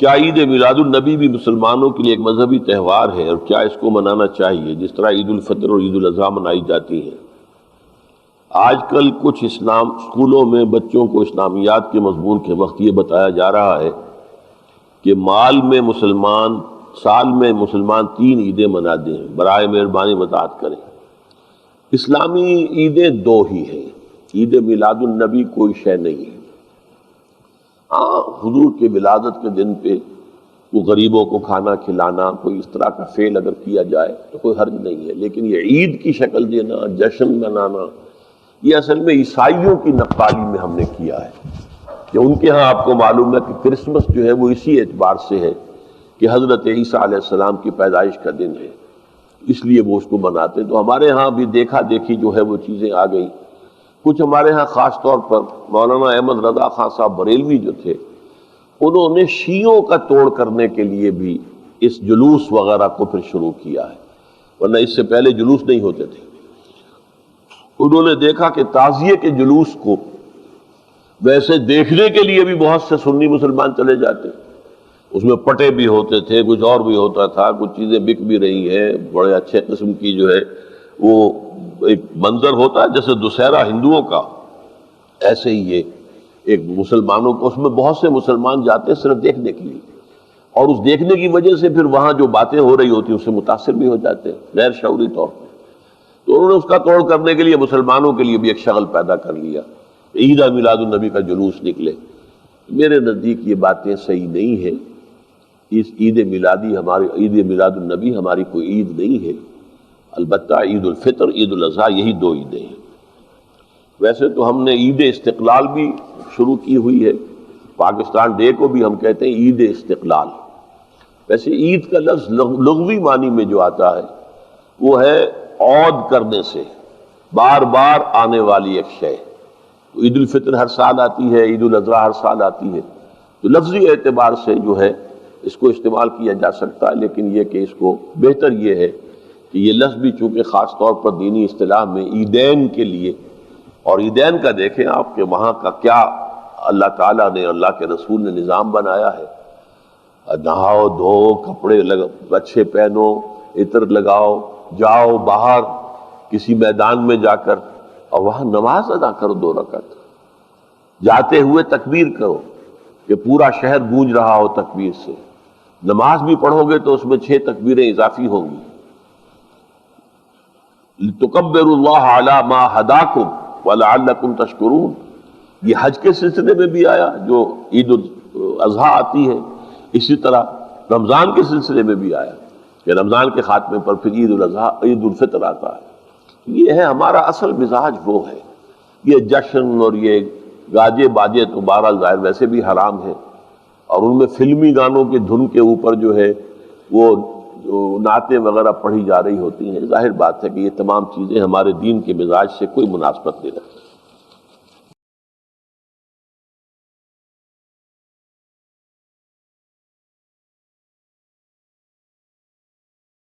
کیا عید میلاد النبی بھی مسلمانوں کے لیے ایک مذہبی تہوار ہے اور کیا اس کو منانا چاہیے جس طرح عید الفطر اور عید الاضحیٰ منائی جاتی ہیں؟ آج کل کچھ اسکولوں میں بچوں کو اسلامیات کے مضمون کے وقت یہ بتایا جا رہا ہے کہ سال میں مسلمان 3 عیدیں منا دیں، برائے مہربانی وضاحت کریں۔ اسلامی عیدیں 2 ہی ہیں، عید میلاد النبی کوئی شے نہیں ہے۔ ہاں، حضور کے ولادت کے دن پہ وہ غریبوں کو کھانا کھلانا، کوئی اس طرح کا فعل اگر کیا جائے تو کوئی حرج نہیں ہے، لیکن یہ عید کی شکل دینا، جشن منانا، یہ اصل میں عیسائیوں کی نقالی میں ہم نے کیا ہے کہ ان کے ہاں آپ کو معلوم ہے کہ کرسمس جو ہے وہ اسی اعتبار سے ہے کہ حضرت عیسیٰ علیہ السلام کی پیدائش کا دن ہے، اس لیے وہ اس کو مناتے ہیں۔ تو ہمارے ہاں بھی دیکھا دیکھی جو ہے وہ چیزیں آ گئی۔ کچھ ہمارے ہاں خاص طور پر مولانا احمد رضا خان صاحب بریلوی جو تھے، انہوں نے شیعوں کا توڑ کرنے کے لیے بھی اس جلوس وغیرہ کو پھر شروع کیا ہے، ورنہ اس سے پہلے جلوس نہیں ہوتے تھے۔ انہوں نے دیکھا کہ تعزیے کے جلوس کو ویسے دیکھنے کے لیے بھی بہت سے سنی مسلمان چلے جاتے، اس میں پٹے بھی ہوتے تھے، کچھ اور بھی ہوتا تھا، کچھ چیزیں بک بھی رہی ہیں، بڑے اچھے قسم کی جو ہے وہ ایک منظر ہوتا ہے جیسے دسہرہ ہندوؤں کا، ایسے ہی یہ ایک مسلمانوں کو، اس میں بہت سے مسلمان جاتے ہیں صرف دیکھنے کے لیے، اور اس دیکھنے کی وجہ سے پھر وہاں جو باتیں ہو رہی ہوتی ہیں اس سے متاثر بھی ہو جاتے ہیں غیر شعوری طور پر۔ تو انہوں نے اس کا توڑ کرنے کے لیے مسلمانوں کے لیے بھی ایک شغل پیدا کر لیا، عید میلاد النبی کا جلوس نکلے۔ میرے نزدیک یہ باتیں صحیح نہیں ہیں۔ اس عید میلاد النبی ہماری کوئی عید نہیں ہے، البتہ عید الفطر، عید الاضحیٰ، یہی 2 عیدیں ہیں۔ ویسے تو ہم نے عید استقلال بھی شروع کی ہوئی ہے، پاکستان ڈے کو بھی ہم کہتے ہیں عید استقلال۔ ویسے عید کا لفظ لغوی معنی میں جو آتا ہے وہ ہے عود کرنے سے، بار بار آنے والی ایک شے۔ تو عید الفطر ہر سال آتی ہے، عید الاضحیٰ ہر سال آتی ہے، تو لفظی اعتبار سے جو ہے اس کو استعمال کیا جا سکتا ہے، لیکن یہ کہ اس کو بہتر یہ ہے کہ یہ لفظ بھی چونکہ خاص طور پر دینی اصطلاح میں عیدین کے لیے، اور عیدین کا دیکھیں آپ کہ وہاں کا کیا اللہ تعالیٰ نے، اللہ کے رسول نے نظام بنایا ہے۔ نہاؤ دھو، کپڑے اچھے پہنو، عطر لگاؤ، جاؤ باہر کسی میدان میں جا کر اور وہاں نماز ادا کرو 2 رکعت، جاتے ہوئے تکبیر کرو کہ پورا شہر گونج رہا ہو تکبیر سے۔ نماز بھی پڑھو گے تو اس میں 6 تکبیریں اضافی ہوں گی۔ لِتُكَبِّرُوا اللَّهَ عَلَى مَا هَدَاكُمْ وَلَعَلَّكُمْ تَشْكُرُونَ، یہ حج کے سلسلے میں بھی آیا جو عید الاضحیٰ آتی ہے، اسی طرح رمضان کے سلسلے میں بھی آیا کہ رمضان کے خاتمے پر پھر عید الاضحیٰ، عید الفطر آتا ہے۔ یہ ہے ہمارا اصل مزاج، وہ ہے یہ جشن اور یہ گاجے باجے تو بہرحال ظاہر ویسے بھی حرام ہے، اور ان میں فلمی گانوں کے دھن کے اوپر جو ہے وہ نعتیں وغیرہ پڑھی جا رہی ہوتی ہیں۔ ظاہر بات ہے کہ یہ تمام چیزیں ہمارے دین کے مزاج سے کوئی مناسبت نہیں رکھتی۔